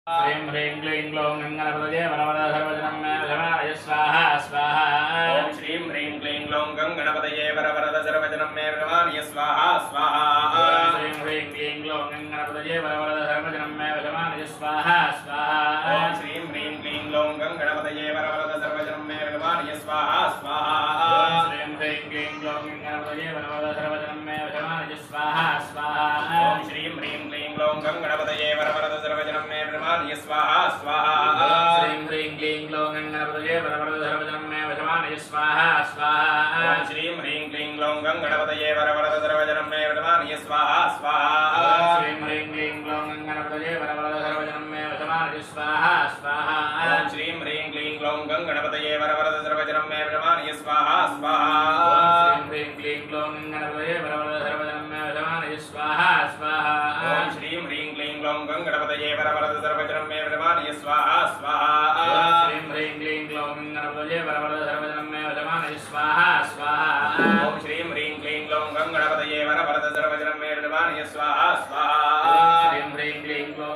ह्रीं ह्रीं क्लीं ग्लौं गङ्गणपतये वरवरद सर्वजनं मे वशमानय स्वाहा स्वाहा। ॐ श्रीं ह्रीं क्लीं ग्लौं गङ्गणपतये वरवरद सर्वजनं मे वशमानय स्वाहा स्वाहा। ॐ श्रीं ह्रीं क्लीं ग्लौं गङ्गणपतये वरवरद सर्वजनं मे वशमानय स्वाहा स्वाहा। ॐ श्रीं ह्रीं क्लीं ग्लौं गङ्गणपतये वरवरद सर्वजनं मे वशमानय स्वाहा स्वाहा। ॐ श्रीं ह्रीं क्लीं ग्लौं गङ्गणपतये वरवरद सर्वजनं मे वशमानय स्वाहा स्वाहा। ॐ श्रीं ह्रीं क्लीं ग्लौं गङ्गणपतये वरवरद सर्वजनं मे वशमानय स्वाहा स्वाहा। श्रीं ह्रीं क्लीं ग्लौं गङ्गणपतये वरवरद सर्वजनं मे वशमानय स्वाहा स्वाहा। ॐ श्रीं ह्रीं क्लीं ग्लौं गङ्गणपतये वरवरद सर्वजनं मे वशमानय स्वाहा स्वाहा। श्रीं ह्रीं क्लीं ग्लौं गङ्गणपतये वरवरद सर्वजनं मे वशमानय स्वाहा स्वाहा। ॐ श्रीं ह्रीं क्लीं ग्लौं गङ्गणपतये वरवरद सर्वजनं मे वशमानय स्वाहा स्वाहा। श्रीं ह्रीं क्लीं ग्लौं गङ्गणपतये वरवरद सर्वजनं मे वशमानय स्वाहा स्वाहा। ॐ श्रीं ह्रीं क्लीं ग्लौं गङ्गणपतये वरवरद सर्वजनं मे वशमानय स्वाहा स्वाहा। श्रीं ह्रीं क्लीं ग्लौं गङ्गणपतये वरवरद सर्वजनं मे वशमानय स्वाहा स्वाहा। ॐ श्रीं ह्रीं क्लीं ग्लौं गङ्गणपतये वरवरद सर्वजनं मे वशमानय स्वाहा स्वाहा।